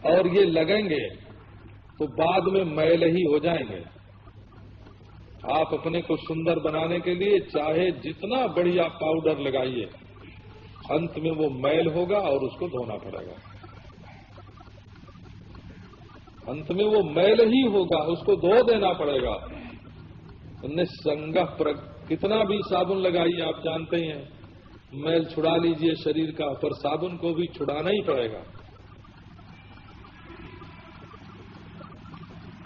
और ये लगेंगे तो बाद में मैल ही हो जाएंगे। आप अपने को सुंदर बनाने के लिए चाहे जितना बढ़िया पाउडर लगाइए, अंत में वो मैल होगा और उसको धोना पड़ेगा। अंत में वो मैल ही होगा, उसको धो देना पड़ेगा। निस्संग कितना भी साबुन लगाइए, आप जानते हैं, मैल छुड़ा लीजिए शरीर का, पर साबुन को भी छुड़ाना ही पड़ेगा।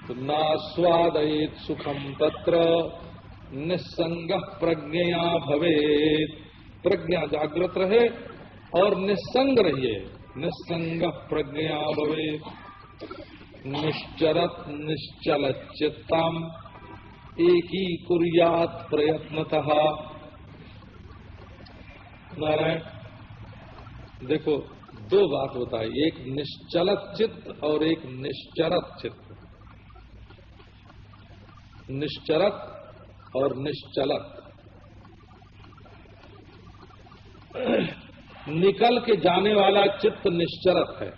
तो नास्वादयेत सुखम तत्र निस्संग प्रज्ञया भवेत। प्रज्ञा जागृत रहे और निस्संग रहिए। निस्संग प्रज्ञया भवेत। निश्चरत निश्चल चित्तम एकी कुर्यात प्रयत्नतः। नारायण, देखो दो बात होता है, एक निश्चलत चित्त और एक निश्चरत चित्त। निश्चरत और निश्चलत, निकल के जाने वाला चित्त निश्चरत है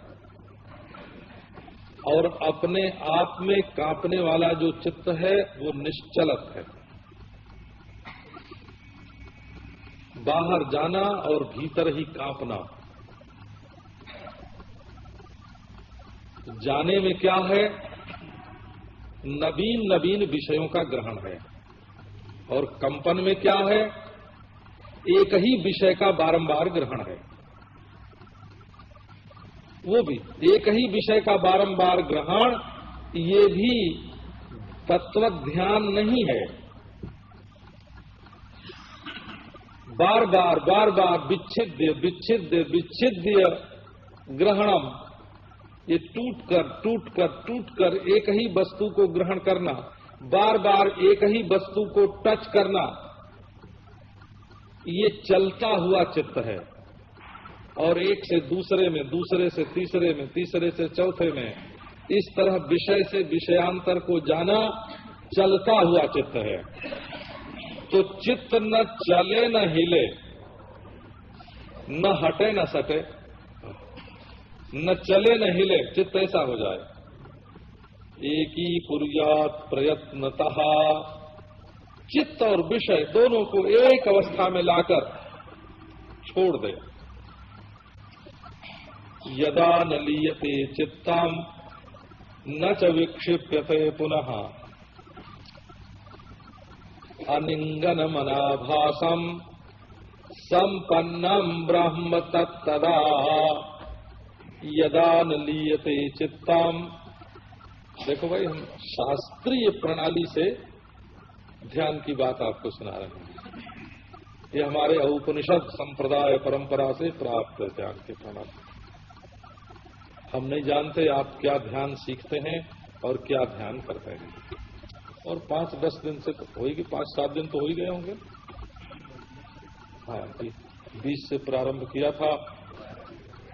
और अपने आप में कांपने वाला जो चित्त है वो निश्चलत है। बाहर जाना और भीतर ही कांपना। जाने में क्या है? नवीन नवीन विषयों का ग्रहण है। और कंपन में क्या है? एक ही विषय का बारंबार ग्रहण है। वो भी एक ही विषय का बारंबार ग्रहण, ये भी तत्व ध्यान नहीं है। बार बार विच्छिद्य विच्छिद्य विच्छिद्य ग्रहणम, ये टूट कर एक ही वस्तु को ग्रहण करना, बार बार एक ही वस्तु को टच करना, ये चलता हुआ चित्त है। और एक से दूसरे में, दूसरे से तीसरे में, तीसरे से चौथे में, इस तरह विषय से विषयांतर को जाना चलता हुआ चित्त है। तो चित्त न चले न हिले, न हटे न सटे, न चले न हिले, चित्त ऐसा हो जाए। एकी कुर्यात प्रयत्नतः, चित्त और विषय दोनों को एक अवस्था में लाकर छोड़ दे। यदा न लीयते चित्तम न च विक्षिप्यते पुनः अनिंगन मनाभासम संपन्नम ब्रह्म तत्तदा। यदा न लीयते चित्तम, देखो भाई, हम शास्त्रीय प्रणाली से ध्यान की बात आपको सुना रहे हैं। ये हमारे उपनिषद संप्रदाय परंपरा से प्राप्त ध्यान की प्रणाली। हम नहीं जानते आप क्या ध्यान सीखते हैं और क्या ध्यान करते हैं। और 5-10 दिन से तो हो ही, 5-7 दिन तो हो ही गए होंगे। हाँ, 20 से प्रारंभ किया था,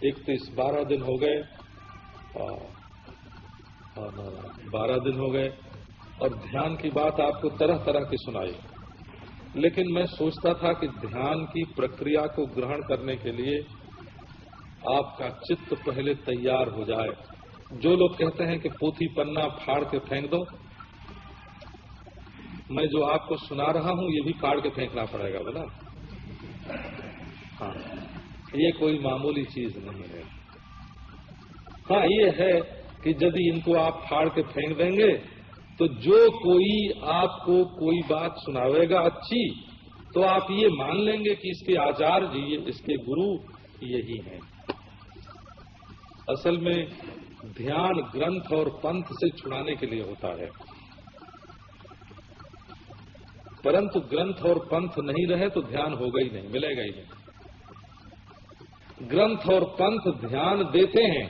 31-12 दिन हो गए, 12 दिन हो गए। और ध्यान की बात आपको तरह तरह की सुनाई। लेकिन मैं सोचता था कि ध्यान की प्रक्रिया को ग्रहण करने के लिए आपका चित्त पहले तैयार हो जाए। जो लोग कहते हैं कि पोथी पन्ना फाड़ के फेंक दो, मैं जो आपको सुना रहा हूं ये भी फाड़ के फेंकना पड़ेगा, बोला। हाँ, ये कोई मामूली चीज नहीं है। हाँ, ये है कि यदि इनको आप फाड़ के फेंक देंगे तो जो कोई आपको कोई बात सुनावेगा अच्छी, तो आप ये मान लेंगे कि इसके आचार्य जी, इसके गुरु यही हैं। असल में ध्यान ग्रंथ और पंथ से छुड़ाने के लिए होता है। परंतु ग्रंथ और पंथ नहीं रहे तो ध्यान होगा ही नहीं, मिलेगा ही नहीं। ग्रंथ और पंथ ध्यान देते हैं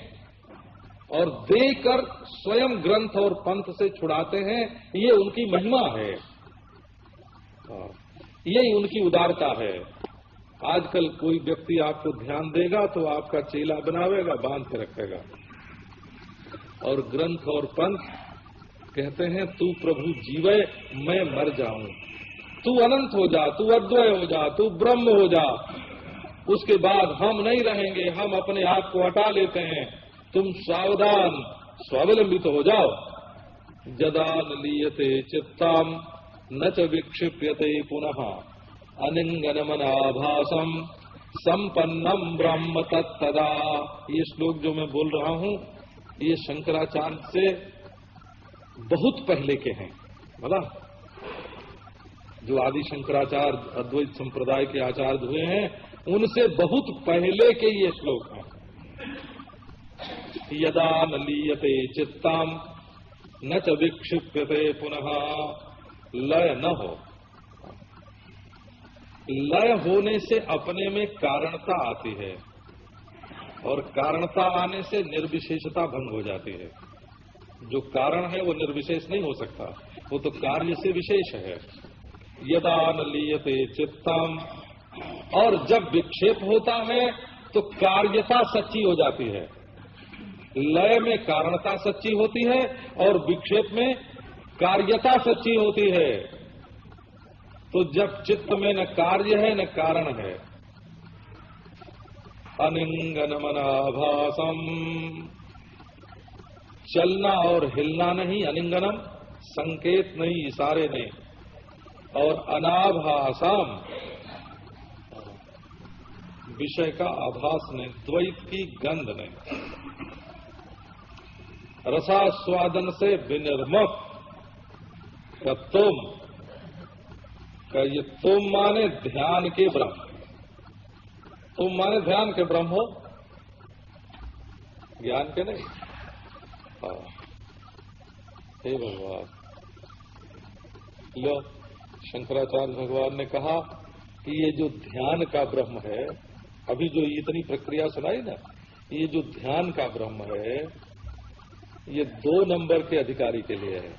और देकर स्वयं ग्रंथ और पंथ से छुड़ाते हैं, ये उनकी महिमा है, यही उनकी उदारता है। आजकल कोई व्यक्ति आपको ध्यान देगा तो आपका चेला बनावेगा, बांध के रखेगा। और ग्रंथ और पंथ कहते हैं, तू प्रभु जीवे मैं मर जाऊं, तू अनंत हो जा, तू अद्वय हो जा, तू ब्रह्म हो जा, उसके बाद हम नहीं रहेंगे, हम अपने आप को हटा लेते हैं, तुम सावधान स्वावलंबित हो जाओ। यदा न लीयते चित्ताम न च विक्षिप्यते पुनः अनिंगनमनाभासम संपन्नम ब्रह्म तत्तदा। ये श्लोक जो मैं बोल रहा हूँ ये शंकराचार्य से बहुत पहले के हैं। बोला जो आदि शंकराचार्य अद्वैत संप्रदाय के आचार्य हुए हैं उनसे बहुत पहले के ये श्लोक हैं। यदा न लीयते चित्ताम न च विक्षिप्यते पुनः, लय न हो। लय होने से अपने में कारणता आती है और कारणता आने से निर्विशेषता भंग हो जाती है। जो कारण है वो निर्विशेष नहीं हो सकता, वो तो कार्य से विशेष है। यदा न लीयते चित्तम, और जब विक्षेप होता है तो कार्यता सच्ची हो जाती है। लय में कारणता सच्ची होती है और विक्षेप में कार्यता सच्ची होती है। तो जब चित्त में न कार्य है न कारण है, अनिंगनमनाभासम, चलना और हिलना नहीं, अनिंगनम संकेत नहीं, इशारे नहीं, और अनाभासम विषय का आभास नहीं, द्वैत की गंध नहीं, रसास्वादन से विनिर्मुक्त। का तुम का ये तुम माने ध्यान के ब्रह्म, तुम माने ध्यान के ब्रह्म हो, ज्ञान के नहीं। हे भगवान, लो शंकराचार्य भगवान ने कहा कि ये जो ध्यान का ब्रह्म है, अभी जो इतनी प्रक्रिया सुनाई ना, ये जो ध्यान का ब्रह्म है ये 2 नंबर के अधिकारी के लिए है,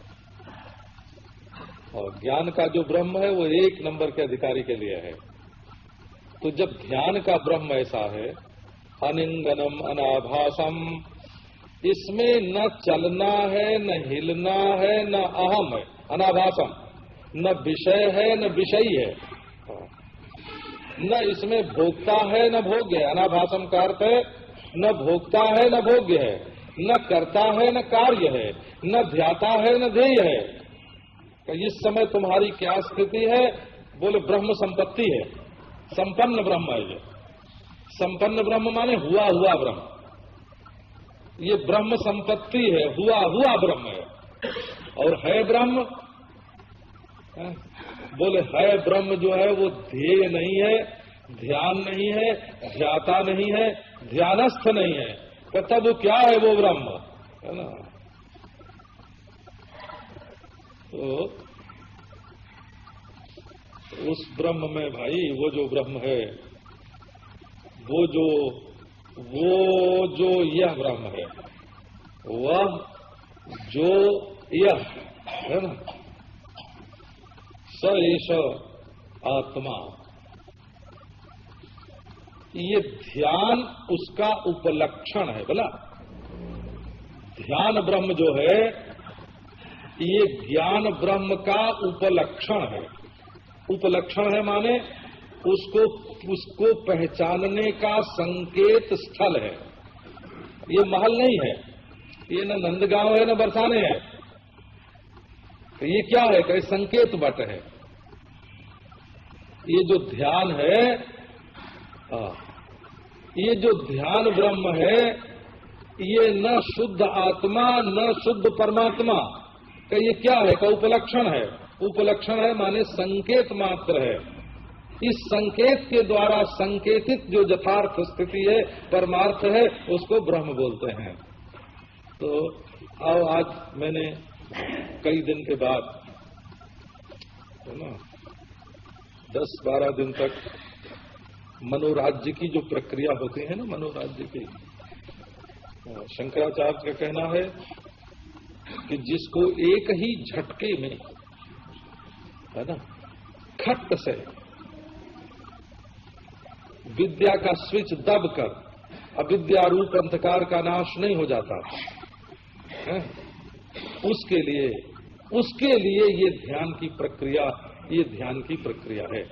और ज्ञान का जो ब्रह्म है वो 1 नंबर के अधिकारी के लिए है। तो जब ध्यान का ब्रह्म ऐसा है, अनिंगनम अनाभासम, इसमें न चलना है न हिलना है न अहम है, अनाभासम, न विषय है न विषयी है, न इसमें भोक्ता है न भोग्य है। अनाभासम का अर्थ है न भोक्ता है न भोग्य है, न कर्ता है न कार्य है, न ध्याता है न ध्येय है। तो इस समय तुम्हारी क्या स्थिति है? बोले ब्रह्म संपत्ति है, संपन्न ब्रह्म है। ये संपन्न ब्रह्म माने हुआ हुआ ब्रह्म, ये ब्रह्म संपत्ति है, हुआ हुआ ब्रह्म है। और है ब्रह्म, बोले है ब्रह्म जो है वो ध्येय नहीं है, ध्यान नहीं है, ध्याता नहीं है, ध्यानस्थ नहीं है। तो तब क्या है वो ब्रह्म, है ना? तो उस ब्रह्म में भाई वो जो ब्रह्म है, वो जो यह ब्रह्म है, वह जो यह है ना, स एष आत्मा, ये ध्यान उसका उपलक्षण है। बोला ध्यान ब्रह्म जो है ये ज्ञान ब्रह्म का उपलक्षण है। उपलक्षण है माने उसको पहचानने का संकेत स्थल है। ये महल नहीं है, ये न नंदगांव है न बरसाने है, तो ये क्या है? कहीं संकेत बट है। ये जो ध्यान है, ये जो ध्यान ब्रह्म है, ये न शुद्ध आत्मा न शुद्ध परमात्मा का ये क्या है? का उपलक्षण है। उपलक्षण है माने संकेत मात्र है। इस संकेत के द्वारा संकेतित जो यथार्थ स्थिति है, परमार्थ है, उसको ब्रह्म बोलते हैं। तो आओ आज मैंने कई दिन के बाद, है ना, 10-12 दिन तक मनोराज्य की जो प्रक्रिया होती है ना, मनोराज्य की, शंकराचार्य का कहना है कि जिसको एक ही झटके में, है ना, खट से विद्या का स्विच दबकर अविद्या रूप अंधकार का नाश नहीं हो जाता है, उसके लिए ये ध्यान की प्रक्रिया है।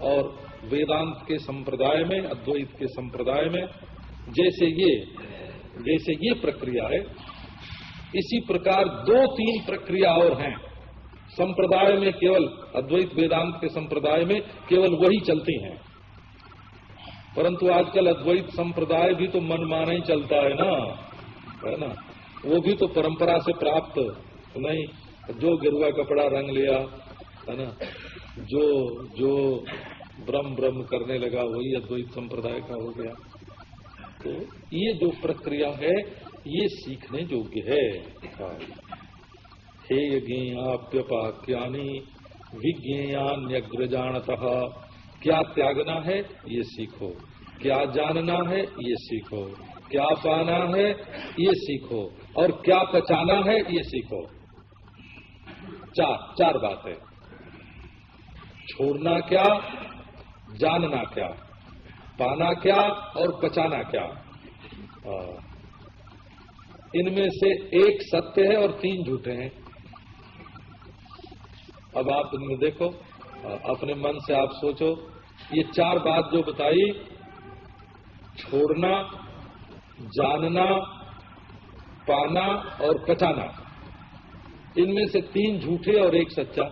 और वेदांत के संप्रदाय में, अद्वैत के संप्रदाय में जैसे ये प्रक्रिया है, इसी प्रकार 2-3 प्रक्रिया और हैं संप्रदाय में। केवल अद्वैत वेदांत के संप्रदाय में केवल वही चलती हैं, परंतु आजकल अद्वैत संप्रदाय भी तो मनमाना ही चलता है ना। वो भी तो परंपरा से प्राप्त नहीं, जो गिरुआ कपड़ा रंग लिया है ना, जो ब्रह्म करने लगा वही अद्वैत संप्रदाय का हो गया। तो ये जो प्रक्रिया है ये सीखने योग्य है। हे ज्ञेयाप्यपाक्यानि विज्ञेयान्यग्रजानतः, क्या त्यागना है ये सीखो, क्या जानना है ये सीखो, क्या पाना है ये सीखो, और क्या पचाना है ये सीखो। चार बातें, छोड़ना क्या, जानना क्या, पाना क्या और पचाना क्या। इनमें से एक सत्य है और 3 झूठे हैं। अब आप इनमें देखो, अपने मन से आप सोचो, ये 4 बात जो बताई, छोड़ना, जानना, पाना और पचाना, इनमें से 3 झूठे और 1 सच्चा।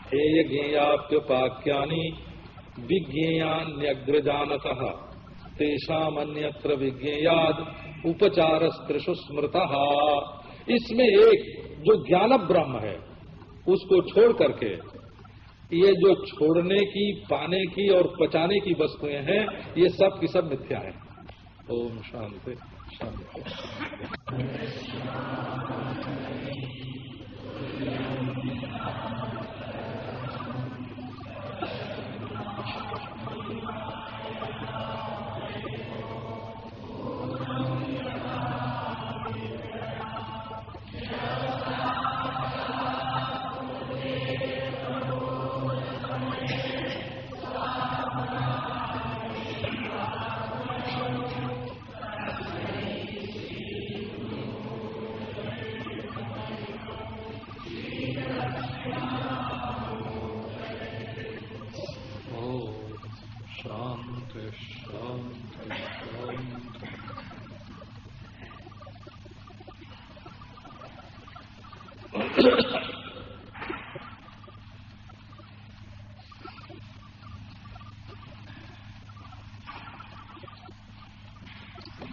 हे ज्ञेयाप्यपाक्यानि विज्ञेयान्यग्रजानतः तेषामन्यत्र विज्ञेयाद उपचारस्त्रिषु स्मृतः। इसमें एक जो ज्ञान ब्रह्म है उसको छोड़ करके ये जो छोड़ने की, पाने की और पचाने की वस्तुएं हैं, ये सब की सब मिथ्या है। ओम शांति शांति।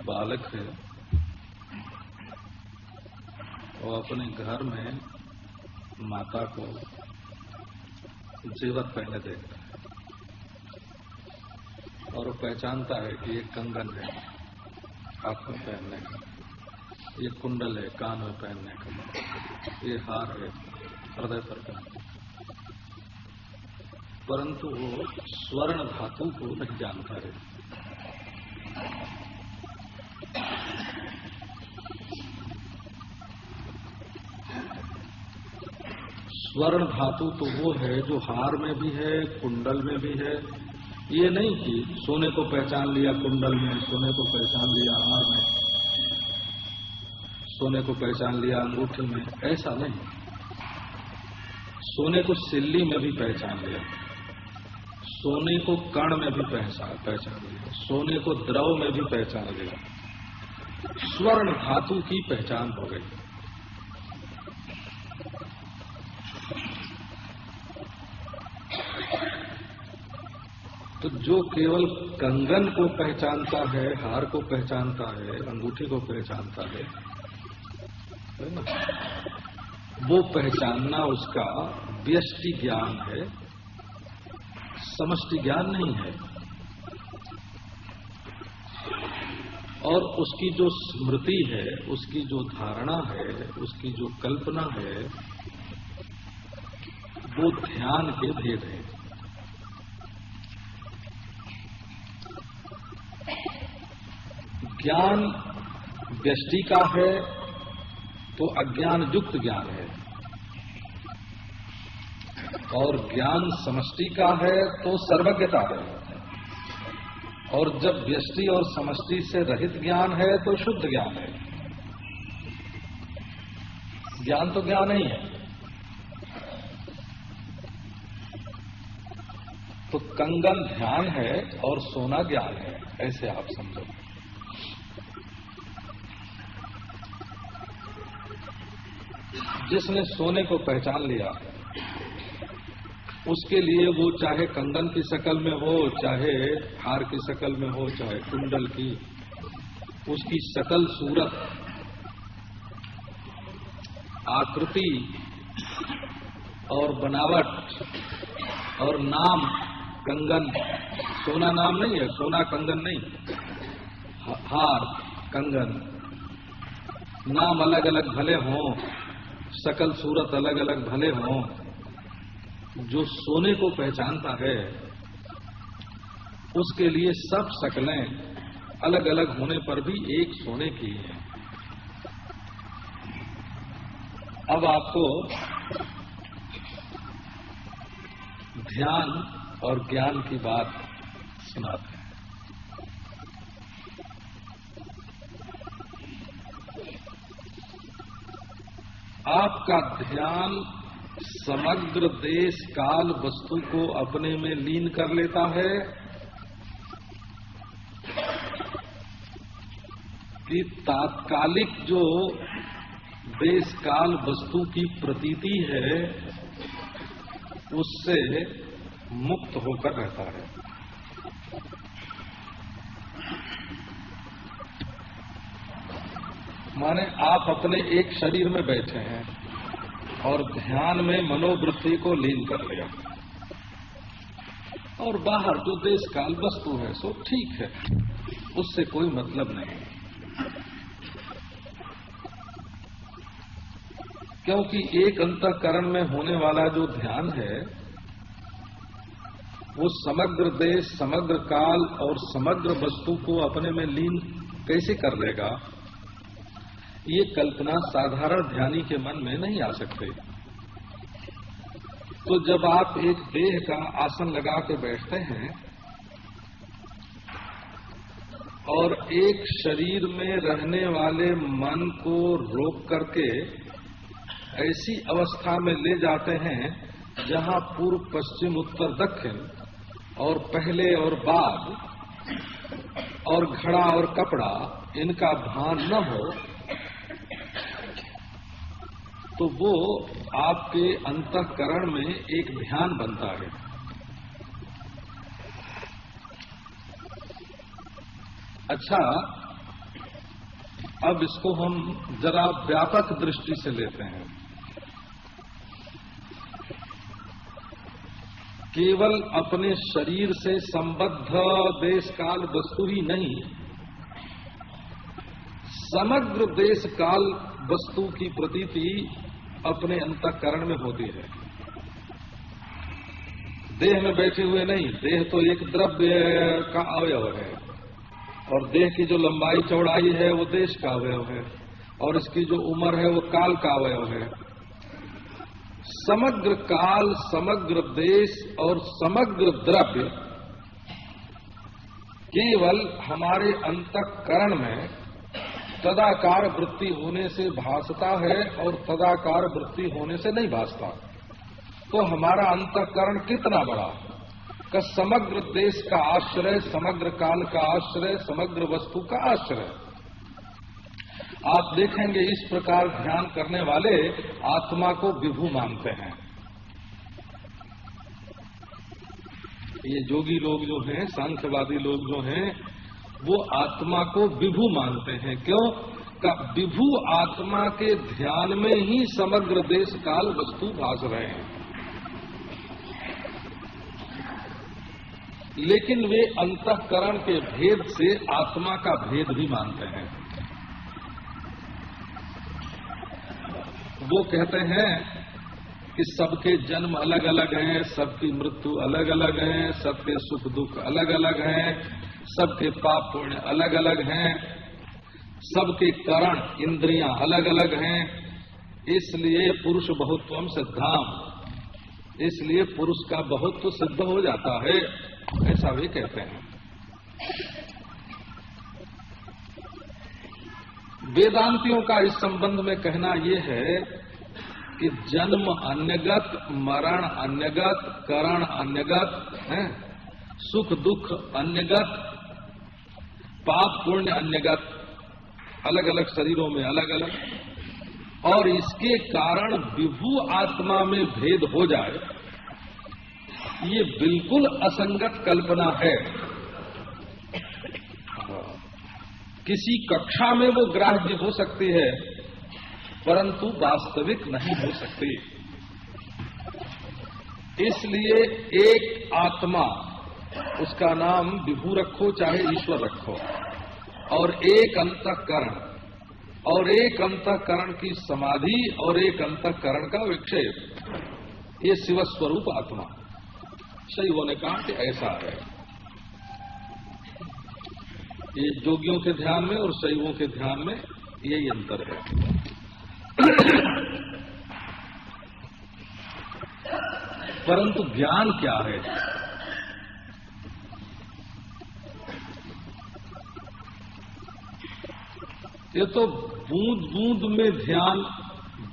बालक है, वो अपने घर में माता को जेवर पहने देखता है और वो पहचानता है कि ये कंगन है हाथ में पहनने का, ये कुंडल है कान में पहनने का, ये हार है हृदय पर पहनने, परंतु वो स्वर्ण धातु को नहीं जानता है। स्वर्ण धातु तो वो है जो हार में भी है, कुंडल में भी है। ये नहीं कि सोने को पहचान लिया कुंडल में, सोने को पहचान लिया हार में, सोने को पहचान लिया अंगूठी में, ऐसा नहीं। सोने को सिल्ली में भी पहचान लिया, सोने को कण में भी पहचान लिया, सोने को द्रव में भी पहचान लिया। स्वर्ण धातु की पहचान हो गई। तो जो केवल कंगन को पहचानता है, हार को पहचानता है, अंगूठी को पहचानता है ना, वो पहचानना उसका व्यष्टि ज्ञान है, समष्टि ज्ञान नहीं है। और उसकी जो स्मृति है, उसकी जो धारणा है, उसकी जो कल्पना है, वो ध्यान के भेद है। ज्ञान व्यष्टि का है तो अज्ञान युक्त ज्ञान है, और ज्ञान समष्टि का है तो सर्वज्ञता है। और जब व्यष्टि और समष्टि से रहित ज्ञान है तो शुद्ध ज्ञान है। ज्ञान तो ज्ञान ही है। तो कंगन ध्यान है और सोना ज्ञान है, ऐसे आप समझो। जिसने सोने को पहचान लिया उसके लिए वो चाहे कंगन की शक्ल में हो, चाहे हार की शक्ल में हो, चाहे कुंडल की, उसकी शकल सूरत, आकृति और बनावट और नाम कंगन, सोना नाम नहीं है, सोना कंगन नहीं, हार कंगन, नाम अलग अलग भले हों, शकल सूरत अलग अलग भले हों, जो सोने को पहचानता है उसके लिए सब शक्लें अलग अलग होने पर भी एक सोने की है। अब आपको ध्यान और ज्ञान की बात सुनाते हैं। आपका ध्यान समग्र देश काल वस्तु को अपने में लीन कर लेता है कि तात्कालिक जो देश काल वस्तु की प्रतीति है उससे मुक्त होकर रहता है। माने आप अपने एक शरीर में बैठे हैं और ध्यान में मनोवृत्ति को लीन कर लिया और बाहर जो देश काल वस्तु है सो ठीक है, उससे कोई मतलब नहीं, क्योंकि एक अंतःकरण में होने वाला जो ध्यान है वो समग्र देश, समग्र काल और समग्र वस्तु को अपने में लीन कैसे कर लेगा, ये कल्पना साधारण ध्यानी के मन में नहीं आ सकते। तो जब आप एक देह का आसन लगा के बैठते हैं और एक शरीर में रहने वाले मन को रोक करके ऐसी अवस्था में ले जाते हैं जहां पूर्व पश्चिम उत्तर दक्षिण और पहले और बाद और घड़ा और कपड़ा इनका भान न हो, तो वो आपके अंतःकरण में एक ध्यान बनता है। अच्छा, अब इसको हम जरा व्यापक दृष्टि से लेते हैं। केवल अपने शरीर से संबद्ध देश काल वस्तु ही नहीं, समग्र देश काल वस्तु की प्रतीति अपने अंतःकरण में होती है। देह में बैठे हुए नहीं, देह तो एक द्रव्य का अवयव है और देह की जो लंबाई चौड़ाई है वो देश का अवयव है और इसकी जो उम्र है वो काल का अवयव है। समग्र काल, समग्र देश और समग्र द्रव्य केवल हमारे अंतःकरण में तदाकार वृत्ति होने से भासता है और तदाकार वृत्ति होने से नहीं भासता। तो हमारा अंतःकरण कितना बड़ा का समग्र देश का आश्रय, समग्र काल का आश्रय, समग्र वस्तु का आश्रय। आप देखेंगे इस प्रकार ध्यान करने वाले आत्मा को विभु मानते हैं। ये जोगी लोग जो हैं, सांख्यवादी लोग जो हैं, वो आत्मा को विभु मानते हैं। क्यों? का विभु आत्मा के ध्यान में ही समग्र देश काल वस्तु भास रहे हैं, लेकिन वे अंतःकरण के भेद से आत्मा का भेद भी मानते हैं। वो कहते हैं कि सबके जन्म अलग अलग हैं, सबकी मृत्यु अलग अलग है, सबके सुख दुख अलग अलग हैं, सबके पाप पुण्य अलग अलग हैं, सबके करण इंद्रियां अलग अलग हैं। इसलिए पुरुष बहुत्वम सिद्धाम, इसलिए पुरुष का बहुत्व सिद्ध हो जाता है, ऐसा वे कहते हैं। वेदांतियों का इस संबंध में कहना यह है कि जन्म अन्यगत, मरण अन्यगत, करण अन्यगत है, सुख दुख अन्यगत, पाप पुण्य अन्यगत, अलग अलग शरीरों में अलग अलग, और इसके कारण विभू आत्मा में भेद हो जाए, ये बिल्कुल असंगत कल्पना है। किसी कक्षा में वो ग्राह्य हो सकती है, परंतु वास्तविक नहीं हो सकती। इसलिए एक आत्मा, उसका नाम विभू रखो चाहे ईश्वर रखो, और एक अंतःकरण, और एक अंतःकरण की समाधि, और एक अंतःकरण का विक्षेप, ये शिवस्वरूप आत्मा। शैवों ने कहा कि ऐसा है। ये जोगियों के ध्यान में और शैवों के ध्यान में यही अंतर है। परंतु ज्ञान क्या है? ये तो बूंद बूंद में ध्यान,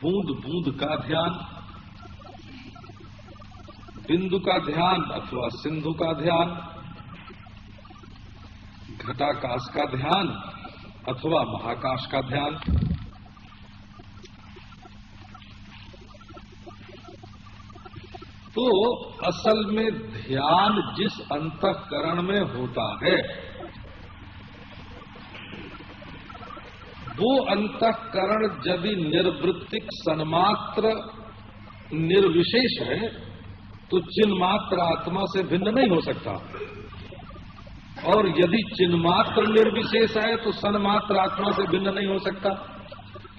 बूंद बूंद का ध्यान, बिंदु का ध्यान अथवा सिंधु का ध्यान, घटाकाश का ध्यान अथवा महाकाश का ध्यान। तो असल में ध्यान जिस अंतःकरण में होता है, वो अंतःकरण यदि निर्वृत्तिक सन्मात्र निर्विशेष है, तो चिन्मात्र आत्मा से भिन्न नहीं हो सकता। और यदि चिन्मात्र निर्विशेष है, तो सन्मात्र आत्मा से भिन्न नहीं हो सकता,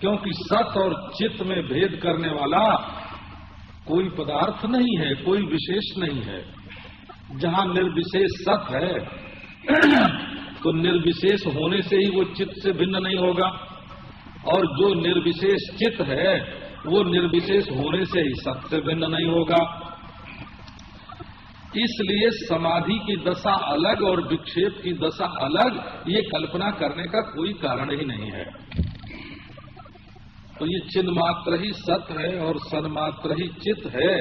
क्योंकि सत और चित्त में भेद करने वाला कोई पदार्थ नहीं है, कोई विशेष नहीं है। जहां निर्विशेष सत है, तो निर्विशेष होने से ही वो चित्त से भिन्न नहीं होगा, और जो निर्विशेष चित्त है, वो निर्विशेष होने से ही सत से भिन्न नहीं होगा। इसलिए समाधि की दशा अलग और विक्षेप की दशा अलग, ये कल्पना करने का कोई कारण ही नहीं है। तो ये चिन्मात्र ही सत है और सन्मात्र ही चित्त है,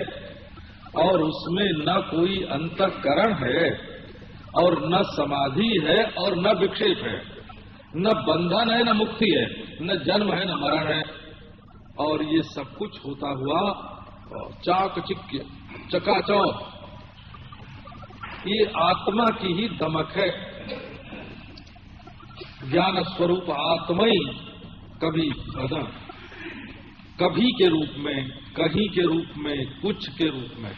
और उसमें न कोई अंतःकरण है, और न समाधि है, और न विक्षेप है, न बंधन है, न मुक्ति है, न जन्म है, न मरण है। और ये सब कुछ होता हुआ चाकचिक्य चकाचौंध, ये आत्मा की ही दमक है। ज्ञान स्वरूप आत्मा ही कभी बदन, कभी के रूप में, कहीं के रूप में, कुछ के रूप में,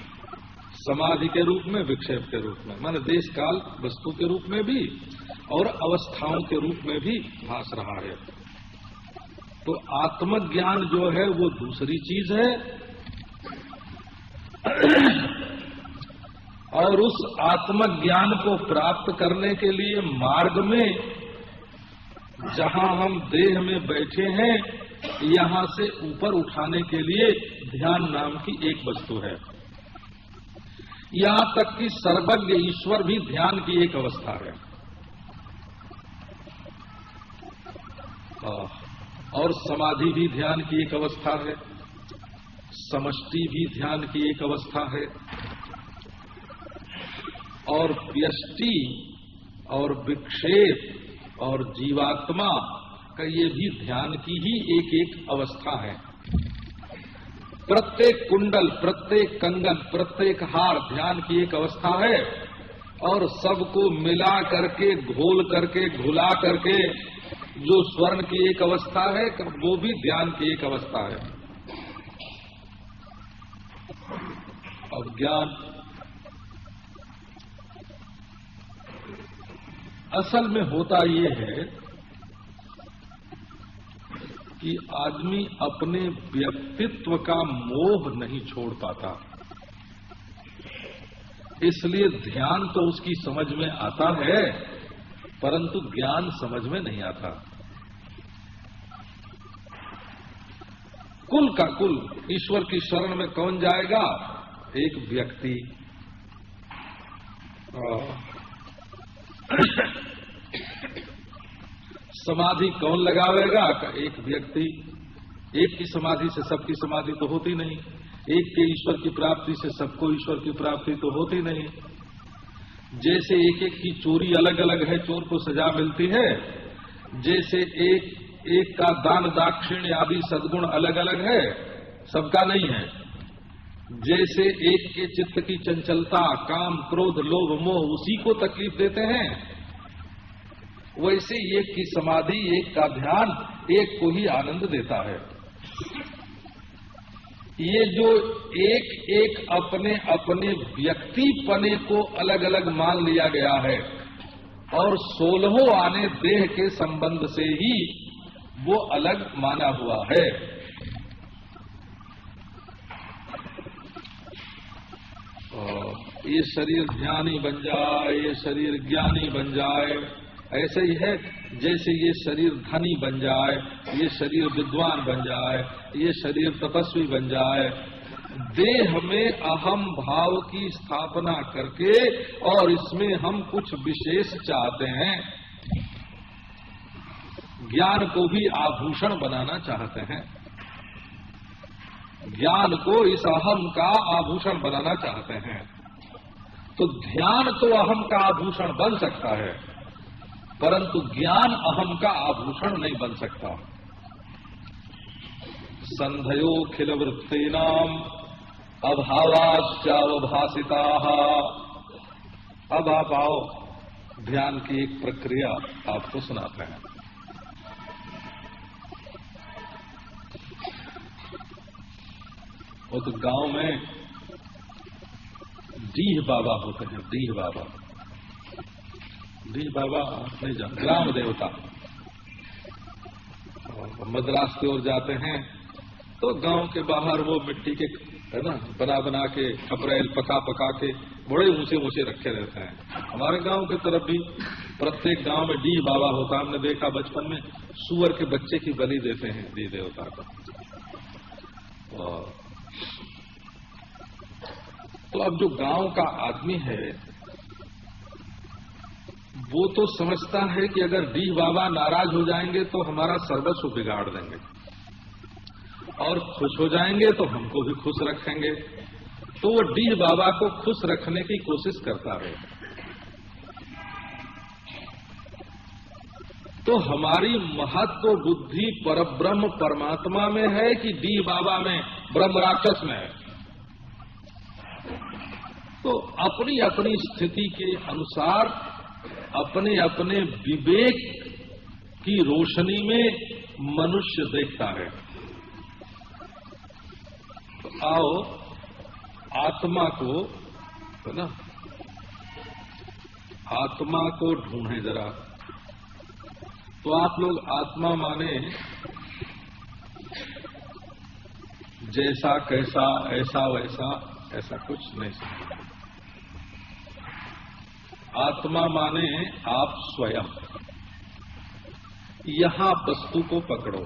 समाधि के रूप में, विक्षेप के रूप में, माने देश काल वस्तु के रूप में भी और अवस्थाओं के रूप में भी भास रहा है। तो आत्मज्ञान जो है वो दूसरी चीज है, और उस आत्मज्ञान को प्राप्त करने के लिए मार्ग में, जहां हम देह में बैठे हैं, यहां से ऊपर उठाने के लिए ध्यान नाम की एक वस्तु है। यहां तक कि सर्वज्ञ ईश्वर भी ध्यान की एक अवस्था है, और समाधि भी ध्यान की एक अवस्था है, समष्टि भी ध्यान की एक अवस्था है, और व्यष्टि और विक्षेप और जीवात्मा का ये भी ध्यान की ही एक एक अवस्था है। प्रत्येक कुंडल, प्रत्येक कंगन, प्रत्येक हार ध्यान की एक अवस्था है, और सबको मिला करके, घोल करके, घुला करके जो स्वर्ण की एक अवस्था है, वो भी ध्यान की एक अवस्था है। और ज्ञान असल में होता ये है कि आदमी अपने व्यक्तित्व का मोह नहीं छोड़ पाता, इसलिए ध्यान तो उसकी समझ में आता है, परंतु ज्ञान समझ में नहीं आता। कुल का कुल ईश्वर की शरण में कौन जाएगा? एक व्यक्ति। समाधि कौन लगावेगा? का एक व्यक्ति। एक की समाधि से सबकी समाधि तो होती नहीं, एक के ईश्वर की प्राप्ति से सबको ईश्वर की प्राप्ति तो होती नहीं। जैसे एक एक की चोरी अलग अलग है, चोर को सजा मिलती है, जैसे एक का दान दाक्षिण्य आदि सद्गुण अलग अलग है, सबका नहीं है। जैसे एक के चित्त की चंचलता, काम, क्रोध, लोभ, मोह उसी को तकलीफ देते हैं, वैसे एक की समाधि, एक का ध्यान एक को ही आनंद देता है। ये जो एक एक अपने अपने व्यक्तिपने को अलग अलग मान लिया गया है और 16 आने देह के संबंध से ही वो अलग माना हुआ है। ये शरीर ध्यानी बन जाए, ये शरीर ज्ञानी बन जाए, ऐसे ही है जैसे ये शरीर धनी बन जाए, ये शरीर विद्वान बन जाए, ये शरीर तपस्वी बन जाए। देह में अहम भाव की स्थापना करके और इसमें हम कुछ विशेष चाहते हैं, ज्ञान को भी आभूषण बनाना चाहते हैं, ज्ञान को इस अहम का आभूषण बनाना चाहते हैं। तो ध्यान तो अहम का आभूषण बन सकता है, परंतु ज्ञान अहम का आभूषण नहीं बन सकता। संधयो खिल वृत्तीनाम अभावाश्चावभासिता। अब आप आओ, ध्यान की एक प्रक्रिया आपको सुनाते हैं। वो तो गांव में डीह बाबा होते हैं, डीह बाबा। डीह बाबा नहीं जान, ग्राम देवता। मद्रास की ओर जाते हैं तो गांव के बाहर वो मिट्टी के है ना बना बना के खपरेल पका पका के बड़े ऊंचे ऊंचे रखे रहते हैं। हमारे गांव की तरफ भी प्रत्येक गांव में डीह बाबा होता। हमने देखा बचपन में सुअर के बच्चे की बलि देते हैं डीह देवता को। तो अब जो गांव का आदमी है वो तो समझता है कि अगर डीह बाबा नाराज हो जाएंगे तो हमारा सर्वस्व बिगाड़ देंगे, और खुश हो जाएंगे तो हमको भी खुश रखेंगे। तो वो डीह बाबा को खुश रखने की कोशिश करता है। तो हमारी महत्व बुद्धि परब्रह्म परमात्मा में है कि डीह बाबा में, ब्रह्म राक्षस में है। तो अपनी अपनी स्थिति के अनुसार अपने अपने विवेक की रोशनी में मनुष्य देखता है। तो आओ आत्मा को, है ना, आत्मा को ढूंढे जरा। तो आप लोग आत्मा माने जैसा कैसा, ऐसा वैसा, ऐसा कुछ नहीं समझ। आत्मा माने आप स्वयं। यहां वस्तु को पकड़ो,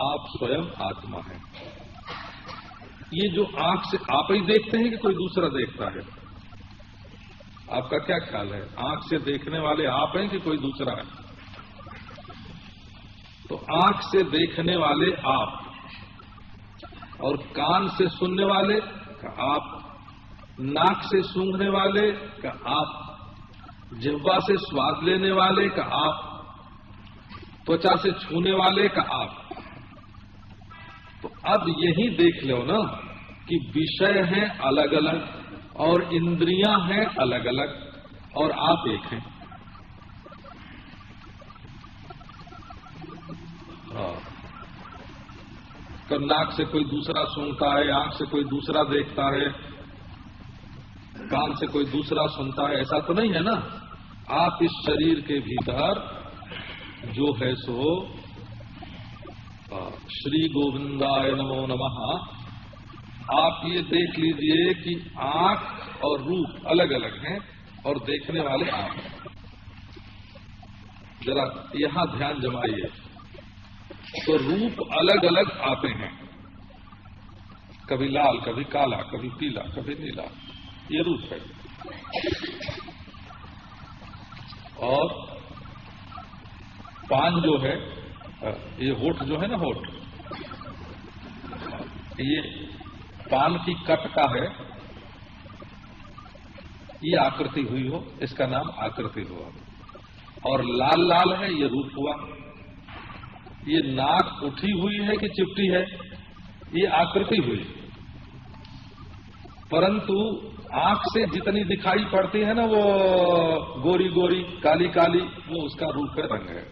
आप स्वयं आत्मा है। ये जो आंख से आप ही देखते हैं कि कोई दूसरा देखता है? आपका क्या ख्याल है? आंख से देखने वाले आप हैं कि कोई दूसरा है? तो आंख से देखने वाले आप, और कान से सुनने वाले का आप, नाक से सूंघने वाले का आप, जिह्वा से स्वाद लेने वाले का आप, त्वचा से छूने वाले का आप। तो अब यही देख लो ना कि विषय हैं अलग अलग और इंद्रियां हैं अलग अलग और आप एक हैं। तो नाक से कोई दूसरा सूंघता है, आंख से कोई दूसरा देखता है, कान से कोई दूसरा सुनता है, ऐसा तो नहीं है ना। आप इस शरीर के भीतर जो है सो श्री गोविंदाय नमो नमः। आप ये देख लीजिए कि आंख और रूप अलग अलग हैं और देखने वाले आप हैं। जरा यहां ध्यान जमाइए। तो रूप अलग अलग आते हैं, कभी लाल, कभी काला, कभी पीला, कभी नीला, ये रूप है। और पान जो है ये होठ जो है ना, होठ, ये पान की कट का है, ये आकृति हुई हो, इसका नाम आकृति हुआ। और लाल लाल है, ये रूप हुआ। ये नाक उठी हुई है कि चिपटी है, ये आकृति हुई। परंतु आंख से जितनी दिखाई पड़ती है ना, वो गोरी गोरी काली काली, वो उसका रूप है, रंग है।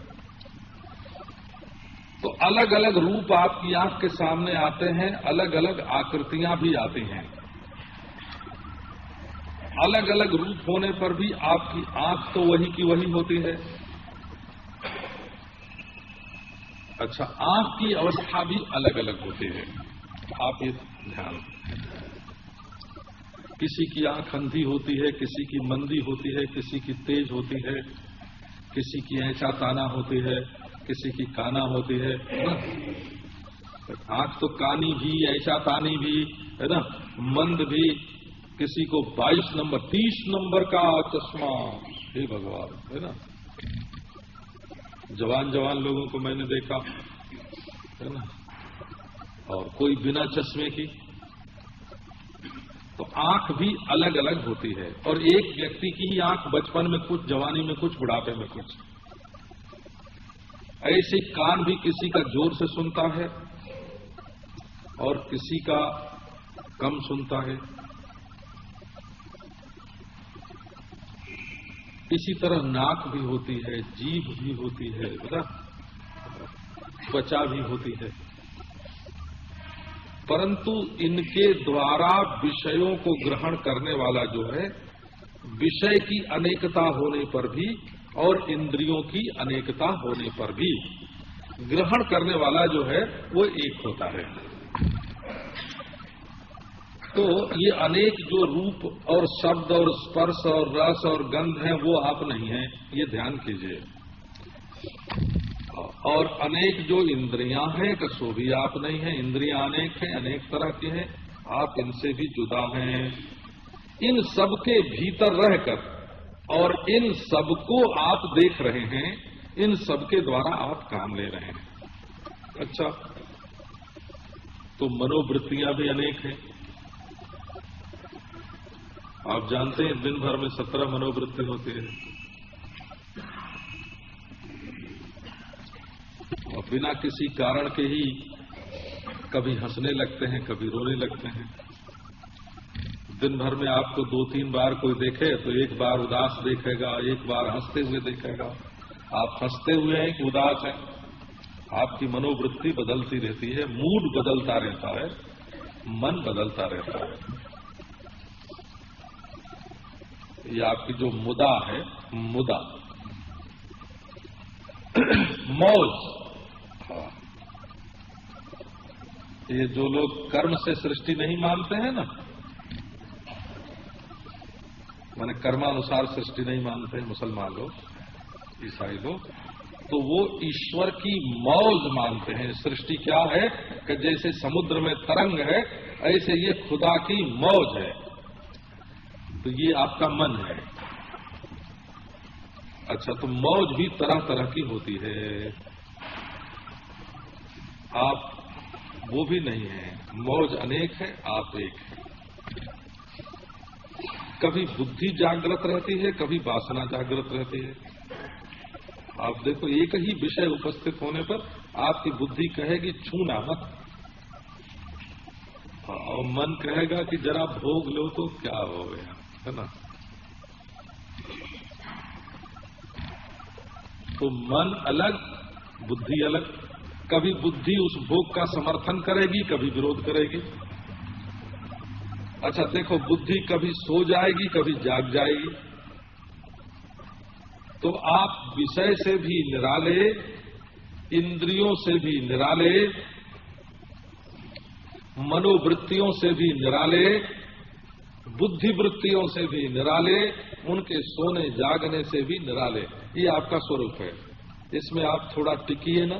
तो अलग अलग रूप आपकी आंख के सामने आते हैं, अलग अलग आकृतियां भी आती हैं। अलग अलग रूप होने पर भी आपकी आंख तो वही की वही होती है। अच्छा, आंख की अवस्था भी अलग अलग होती है, आप ये ध्यान। किसी की आंख अंधी होती है, किसी की मंदी होती है, किसी की तेज होती है, किसी की ऐसा ताना होती है, किसी की काना होती है ना। आंख तो कानी भी, ऐसा तानी भी है ना, मंद भी। किसी को 22 नंबर 30 नंबर का चश्मा, हे भगवान, है ना। जवान जवान लोगों को मैंने देखा है ना, और कोई बिना चश्मे की। तो आंख भी अलग अलग होती है, और एक व्यक्ति की ही आंख बचपन में कुछ, जवानी में कुछ, बुढ़ापे में कुछ। ऐसे कान भी किसी का जोर से सुनता है और किसी का कम सुनता है। इसी तरह नाक भी होती है, जीभ भी होती है, बता, त्वचा भी होती है। परंतु इनके द्वारा विषयों को ग्रहण करने वाला जो है, विषय की अनेकता होने पर भी और इंद्रियों की अनेकता होने पर भी ग्रहण करने वाला जो है वो एक होता है। तो ये अनेक जो रूप और शब्द और स्पर्श और रस और गंध हैं, वो आप नहीं हैं, ये ध्यान कीजिए। और अनेक जो इंद्रियां हैं, सो भी आप नहीं हैं। इंद्रियां अनेक हैं, अनेक तरह की हैं, आप इनसे भी जुदा हैं। इन सब के भीतर रहकर और इन सबको आप देख रहे हैं, इन सब के द्वारा आप काम ले रहे हैं। अच्छा, तो मनोवृत्तियां भी अनेक हैं। आप जानते हैं दिन भर में 17 मनोवृत्ति होती है, और बिना किसी कारण के ही कभी हंसने लगते हैं, कभी रोने लगते हैं। दिन भर में आपको 2-3 बार कोई देखे तो एक बार उदास देखेगा, एक बार हंसते हुए देखेगा। आप हंसते हुए हैं कि उदास हैं, आपकी मनोवृत्ति बदलती रहती है, मूड बदलता रहता है, मन बदलता रहता है। ये आपकी जो मुदा है, मुदा मौज, ये जो लोग कर्म से सृष्टि नहीं मानते हैं ना, माने कर्मानुसार सृष्टि नहीं मानते हैं, मुसलमान लोग, ईसाई लोग, तो वो ईश्वर की मौज मानते हैं। सृष्टि क्या है कि जैसे समुद्र में तरंग है, ऐसे ये खुदा की मौज है। तो ये आपका मन है। अच्छा, तो मौज भी तरह तरह की होती है, आप वो भी नहीं है। मौज अनेक है, आप एक है। कभी बुद्धि जागृत रहती है, कभी वासना जागृत रहती है। आप देखो, एक ही विषय उपस्थित होने पर आपकी बुद्धि कहेगी छूना मत, और मन कहेगा कि जरा भोग लो तो क्या हो गया, है ना। तो मन अलग, बुद्धि अलग। कभी बुद्धि उस भोग का समर्थन करेगी, कभी विरोध करेगी। अच्छा देखो, बुद्धि कभी सो जाएगी, कभी जाग जाएगी। तो आप विषय से भी निराले, इंद्रियों से भी निराले, मनोवृत्तियों से भी निराले, बुद्धिवृत्तियों से भी निराले, उनके सोने जागने से भी निराले। ये आपका स्वरूप है। इसमें आप थोड़ा टिकिए ना।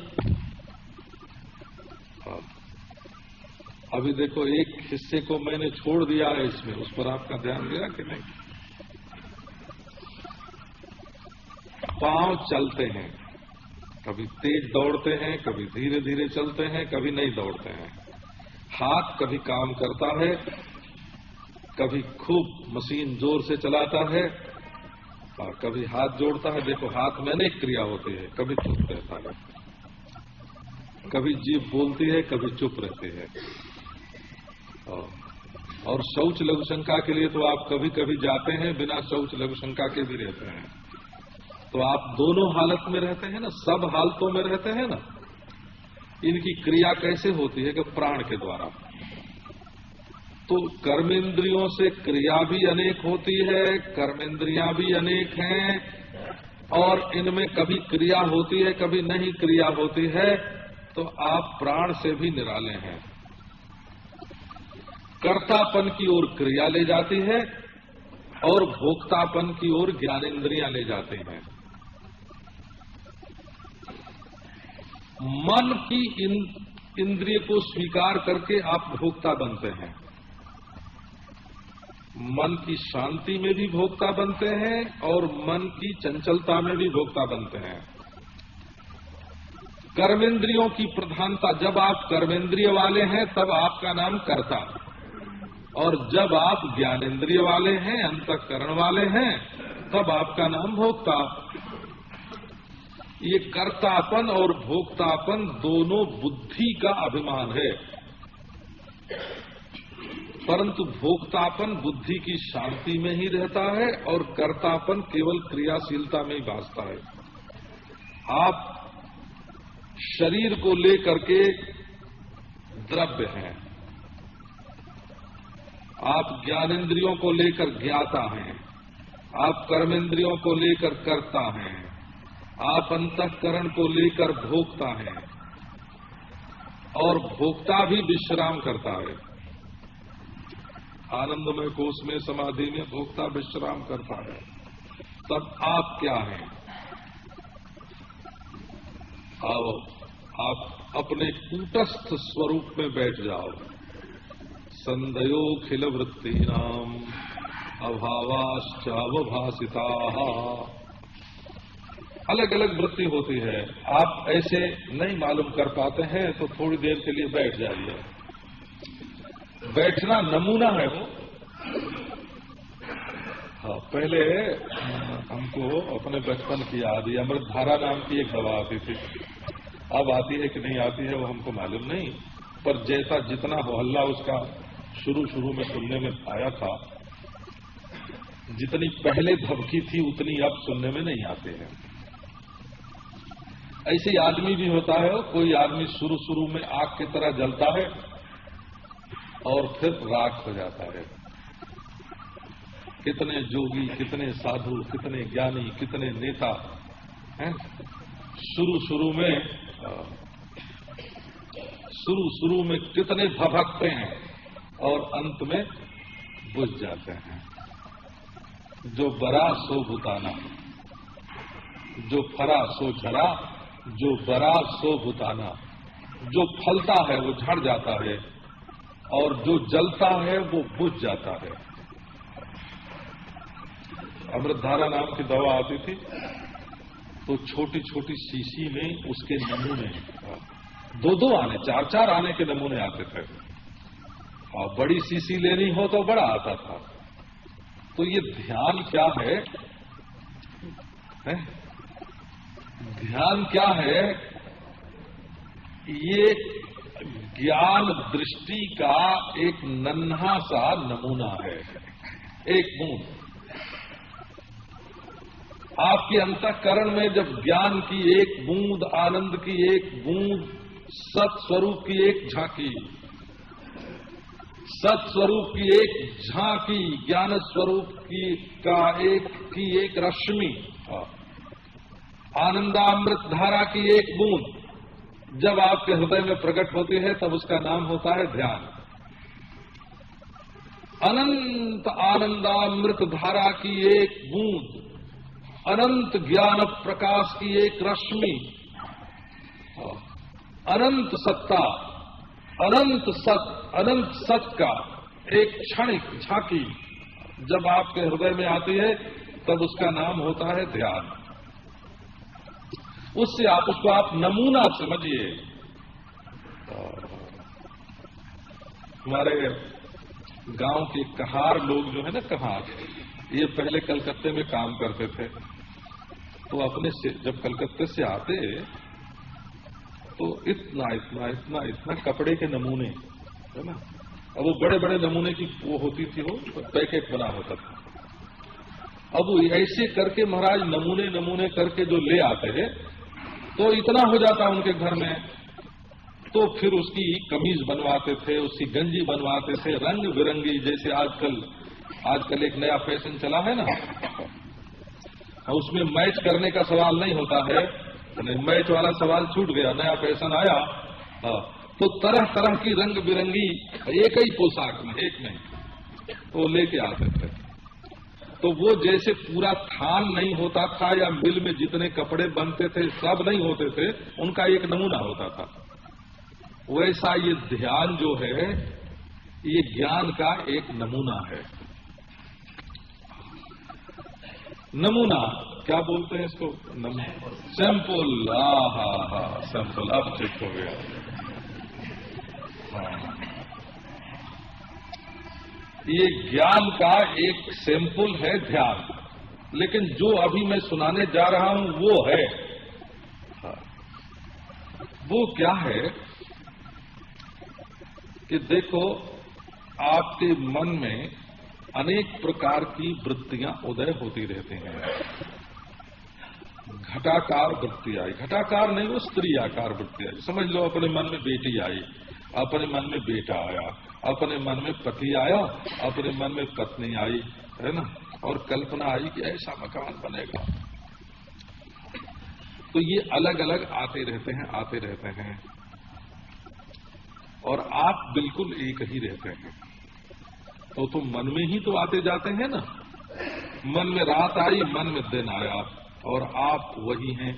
अभी देखो, एक हिस्से को मैंने छोड़ दिया है इसमें, उस पर आपका ध्यान गया कि नहीं। पांव चलते हैं, कभी तेज दौड़ते हैं, कभी धीरे धीरे चलते हैं, कभी नहीं दौड़ते हैं। हाथ कभी काम करता है, कभी खूब मशीन जोर से चलाता है और कभी हाथ जोड़ता है। देखो हाथ में अनेक क्रिया होती है, कभी चुप रहता है, कभी जीभ बोलती है, कभी चुप रहती है। और शौच लघु शंका के लिए तो आप कभी कभी जाते हैं, बिना शौच लघु शंका के भी रहते हैं। तो आप दोनों हालत में रहते हैं ना, सब हालतों में रहते हैं ना। इनकी क्रिया कैसे होती है कि प्राण के द्वारा। तो कर्मेंद्रियों से क्रिया भी अनेक होती है, कर्मेंद्रियां भी अनेक हैं और इनमें कभी क्रिया होती है, कभी नहीं क्रिया होती है। तो आप प्राण से भी निराले हैं। कर्तापन की ओर क्रिया ले जाती है और भोक्तापन की ओर ज्ञानेंद्रियां ले जाती हैं। मन की इंद्रिय को स्वीकार करके आप भोक्ता बनते हैं। मन की शांति में भी भोक्ता बनते हैं और मन की चंचलता में भी भोक्ता बनते हैं। कर्मेंद्रियों की प्रधानता, जब आप कर्मेंद्रिय वाले हैं तब आपका नाम कर्ता, और जब आप ज्ञानेंद्रिय वाले हैं, अंतःकरण वाले हैं, तब आपका नाम भोक्ता। ये कर्तापन और भोक्तापन दोनों बुद्धि का अभिमान है, परंतु भोक्तापन बुद्धि की शांति में ही रहता है और कर्तापन केवल क्रियाशीलता में ही भासता है। आप शरीर को लेकर के द्रव्य हैं, आप ज्ञानेंद्रियों को लेकर ज्ञाता हैं, आप कर्मेंद्रियों को लेकर कर्ता हैं, आप अंतःकरण को लेकर भोक्ता हैं, और भोक्ता भी विश्राम करता है। आनंदमय कोष में, समाधि में भोक्ता विश्राम करता है। तब आप क्या हैं? आओ आप अपने कूटस्थ स्वरूप में बैठ जाओ। संदयो खिल वृत्तीनाम अभावाश्चावभासिता। अलग अलग वृत्ति होती है, आप ऐसे नहीं मालूम कर पाते हैं तो थोड़ी देर के लिए बैठ जाइए। बैठना नमूना है वो। हाँ, पहले हमको अपने बचपन की याद, ये अमृतधारा नाम की एक दवा आती थी। अब आती है कि नहीं आती है वो हमको मालूम नहीं, पर जैसा जितना हल्ला उसका शुरू में सुनने में आया था, जितनी पहले धबकी थी उतनी अब सुनने में नहीं आते हैं। ऐसे आदमी भी होता है, कोई आदमी शुरू में आग की तरह जलता है और फिर राख हो जाता है। कितने जोगी, कितने साधु, कितने ज्ञानी, कितने नेता हैं, शुरू में कितने भभकते हैं और अंत में बुझ जाते हैं। जो बरा सो भुताना, जो फरा सो झरा, जो बरा सो भुताना। जो फलता है वो झड़ जाता है और जो जलता है वो बुझ जाता है। अमृतधारा नाम की दवा आती थी तो छोटी छोटी शीशी में उसके नमूने, 2-2 आने, 4-4 आने के नमूने आते थे, और बड़ी शीशी लेनी हो तो बड़ा आता था। तो ये ध्यान क्या है? ध्यान क्या है? ये ज्ञान दृष्टि का एक नन्हा सा नमूना है, एक बूंद। आपके अंतःकरण में जब ज्ञान की एक बूंद, आनंद की एक बूंद, सत्स्वरूप की एक झांकी, सत्स्वरूप की एक झांकी, ज्ञान स्वरूप की एक रश्मि, आनंदामृत धारा की एक बूंद जब आपके हृदय में प्रकट होती है तब उसका नाम होता है ध्यान। अनंत आनंदामृत धारा की एक बूंद, अनंत ज्ञान प्रकाश की एक रश्मि, अनंत सत्ता, अनंत सत का एक क्षणिक झांकी जब आपके हृदय में आती है तब उसका नाम होता है ध्यान। उससे आप उसको आप नमूना समझिए। हमारे गांव के कहार लोग जो है ना, कहार, ये पहले कलकत्ते में काम करते थे। तो अपने से जब कलकत्ते से आते तो इतना इतना इतना इतना कपड़े के नमूने, है ना, अब वो बड़े बड़े नमूने की वो होती थी, वो पैकेट बना होता था। अब वो ऐसे करके महाराज नमूने नमूने करके जो ले आते हैं, तो इतना हो जाता उनके घर में। तो फिर उसकी कमीज बनवाते थे, उसकी गंजी बनवाते थे रंग बिरंगी, जैसे आजकल एक नया फैशन चला है ना, उसमें मैच करने का सवाल नहीं होता है, मैच वाला सवाल छूट गया, नया फैशन आया। तो तरह तरह की रंग बिरंगी एक ही पोशाक में, एक नहीं, तो लेके आते थे। तो वो जैसे पूरा थान नहीं होता था, या मिल में जितने कपड़े बनते थे सब नहीं होते थे, उनका एक नमूना होता था। वैसा ये ध्यान जो है, ये ज्ञान का एक नमूना है। नमूना क्या बोलते हैं इसको? सैंपल। हा, सैंपल, अब ठीक हो गया। हाँ, ये ज्ञान का एक सैंपल है ध्यान, लेकिन जो अभी मैं सुनाने जा रहा हूं वो है। हाँ, वो क्या है कि देखो, आपके मन में अनेक प्रकार की वृत्तियां उदय होती रहती हैं। घटाकार वृत्ति आई, घटाकार नहीं, वो स्त्री आकार वृत्ति आई। समझ लो, अपने मन में बेटी आई, अपने मन में बेटा आया, अपने मन में पति आया, अपने मन में पत्नी आई, है ना, और कल्पना आई कि ऐसा मकान बनेगा। तो ये अलग अलग आते रहते हैं, और आप बिल्कुल एक ही रहते हैं। तो मन में ही तो आते जाते हैं ना। मन में रात आई, मन में दिन आया, और आप वही हैं।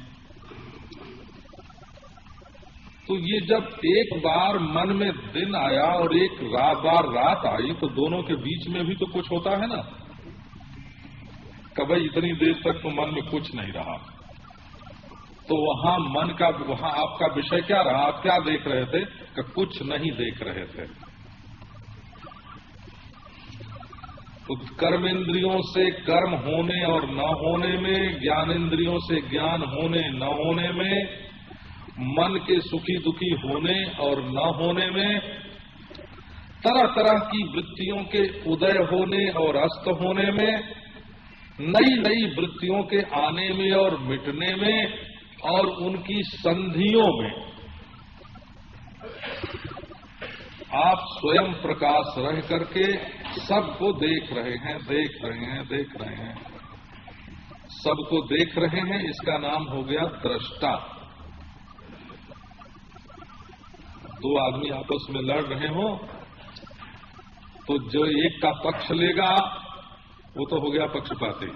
तो ये जब एक बार मन में दिन आया और एक बार रात आई, तो दोनों के बीच में भी तो कुछ होता है ना। कभी इतनी देर तक तो मन में कुछ नहीं रहा, तो वहां वहां आपका विषय क्या रहा? आप क्या देख रहे थे? कि कुछ नहीं देख रहे थे। तो कर्मेंद्रियों से कर्म होने और न होने में, ज्ञानेंद्रियों से ज्ञान होने न होने में, मन के सुखी दुखी होने और न होने में, तरह तरह की वृत्तियों के उदय होने और अस्त होने में, नई नई वृत्तियों के आने में और मिटने में, और उनकी संधियों में आप स्वयं प्रकाश रह करके सबको देख रहे हैं। सबको देख रहे हैं, इसका नाम हो गया दृष्टा। दो आदमी आपस में लड़ रहे हो, तो जो एक का पक्ष लेगा वो तो हो गया पक्षपाती,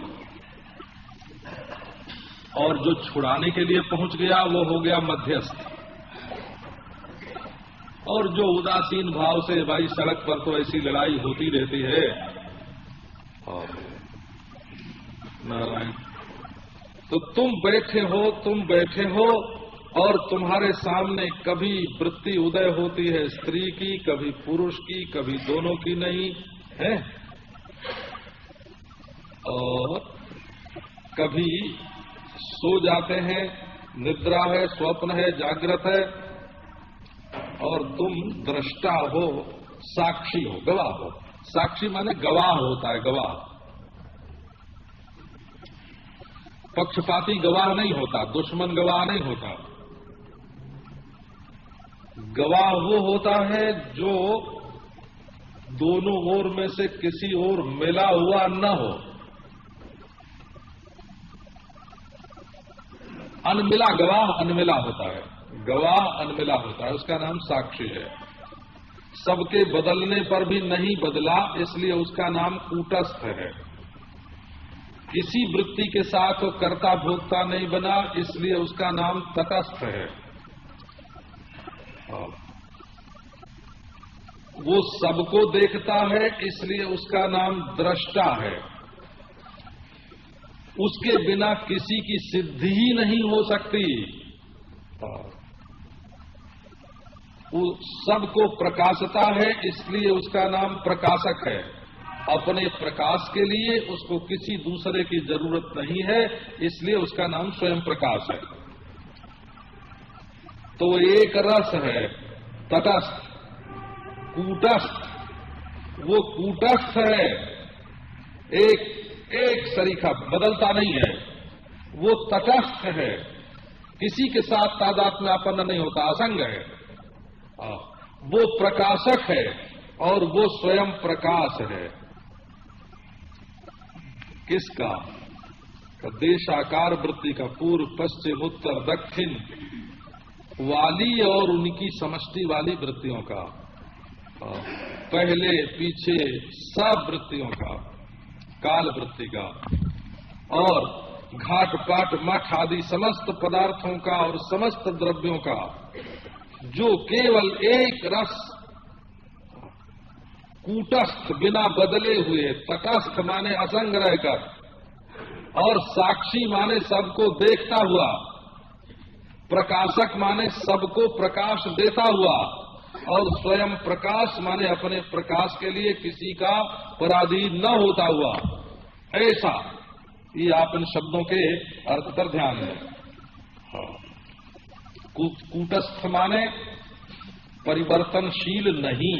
और जो छुड़ाने के लिए पहुंच गया वो हो गया मध्यस्थ। और जो उदासीन भाव से, भाई सड़क पर तो ऐसी लड़ाई होती रहती है, और नारायण, तो तुम बैठे हो और तुम्हारे सामने कभी वृत्ति उदय होती है स्त्री की, कभी पुरुष की, कभी दोनों की नहीं है, और कभी सो जाते हैं, निद्रा है, स्वप्न है, जागृत है, और तुम दृष्टा हो, साक्षी हो, गवाह हो। साक्षी माने गवाह होता है, गवाह। पक्षपाती गवाह नहीं होता, दुश्मन गवाह नहीं होता। गवाह वो होता है जो दोनों ओर में से किसी ओर मिला हुआ न हो। अनमिला गवाह अनमिला होता है, गवाह अनमिला होता है, उसका नाम साक्षी है। सबके बदलने पर भी नहीं बदला, इसलिए उसका नाम कूटस्थ है। किसी वृत्ति के साथ वो कर्ता भोक्ता नहीं बना, इसलिए उसका नाम तटस्थ है। वो सबको देखता है, इसलिए उसका नाम दृष्टा है। उसके बिना किसी की सिद्धि ही नहीं हो सकती। वो सबको प्रकाशता है, इसलिए उसका नाम प्रकाशक है। अपने प्रकाश के लिए उसको किसी दूसरे की जरूरत नहीं है, इसलिए उसका नाम स्वयं प्रकाश है। तो एक रस है तटस्थ, कूटस्थ। वो कूटस्थ है, एक सरीखा, बदलता नहीं है। वो तटस्थ है, किसी के साथ तादात्म्यापन्न नहीं होता, असंग है। वो प्रकाशक है और वो स्वयं प्रकाश है। किसका? देशाकार वृत्ति का, पूर्व पश्चिम उत्तर दक्षिण वाली और उनकी समष्टि वाली वृत्तियों का, पहले पीछे सब वृत्तियों का, काल वृत्ति का और घाट पाट मठ आदि समस्त पदार्थों का और समस्त द्रव्यों का, जो केवल एक रस कूटस्थ बिना बदले हुए, तटस्थ माने असंग रहकर और साक्षी माने सबको देखता हुआ, प्रकाशक माने सबको प्रकाश देता हुआ और स्वयं प्रकाश माने अपने प्रकाश के लिए किसी का पराधीन न होता हुआ, ऐसा। ये आप इन शब्दों के अर्थ पर ध्यान दें। कूटस्थ माने परिवर्तनशील नहीं,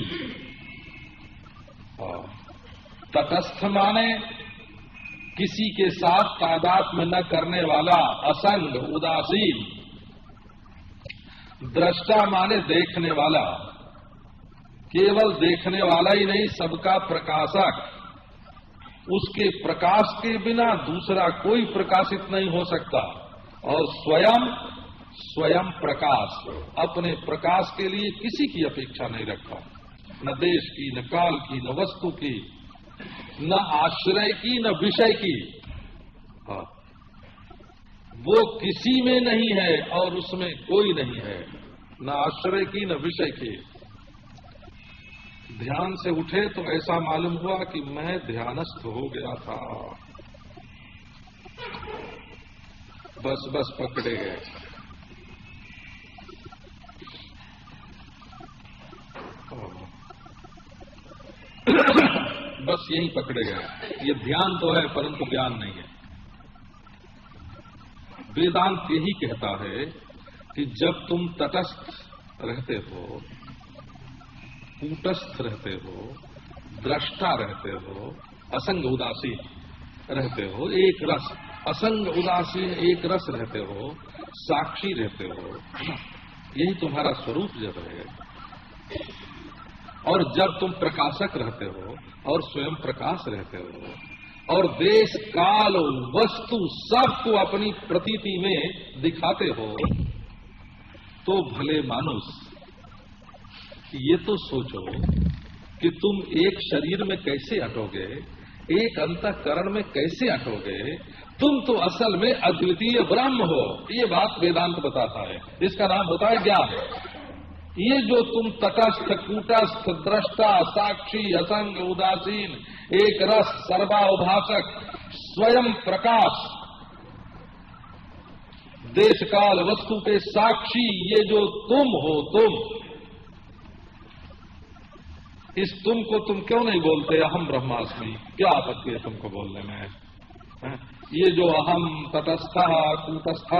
तटस्थ माने किसी के साथ तादात्म्य न करने वाला, असंग उदासीन। दृष्टा माने देखने वाला, केवल देखने वाला ही नहीं, सबका प्रकाशक। उसके प्रकाश के बिना दूसरा कोई प्रकाशित नहीं हो सकता। और स्वयं प्रकाश, अपने प्रकाश के लिए किसी की अपेक्षा नहीं रखता, न देश की, न काल की, न वस्तु की, न आश्रय की, न विषय की। वो किसी में नहीं है और उसमें कोई नहीं है, न आश्रय की, न विषय की। ध्यान से उठे तो ऐसा मालूम हुआ कि मैं ध्यानस्थ हो गया था। बस पकड़े गए। बस यही पकड़े गए। ये ध्यान तो है परंतु ज्ञान नहीं है। वेदांत यही कहता है कि जब तुम तटस्थ रहते हो, कूटस्थ रहते हो, दृष्टा रहते हो, असंग उदासीन रहते हो, एक रस, असंग उदासीन एक रस रहते हो, साक्षी रहते हो, यही तुम्हारा स्वरूप जब है। और जब तुम प्रकाशक रहते हो और स्वयं प्रकाश रहते हो और देश काल वस्तु सबको अपनी प्रतीति में दिखाते हो, तो भले मानुष ये तो सोचो कि तुम एक शरीर में कैसे अटोगे, एक अंतःकरण में कैसे अटोगे। तुम तो असल में अद्वितीय ब्रह्म हो। ये बात वेदांत बताता है। इसका नाम होता है ज्ञान। ये जो तुम तटस्थ, कूटस्थ, दृष्टा, साक्षी, असंग, उदासीन, एक रस, सर्वावभाषक, स्वयं प्रकाश, देश काल वस्तु के साक्षी, ये जो तुम हो, तुम, इस तुम को तुम क्यों नहीं बोलते अहम ब्रह्मास्मि? क्या आपत्ति है तुमको बोलने में? ये जो अहम, तटस्थ, कूटस्थ,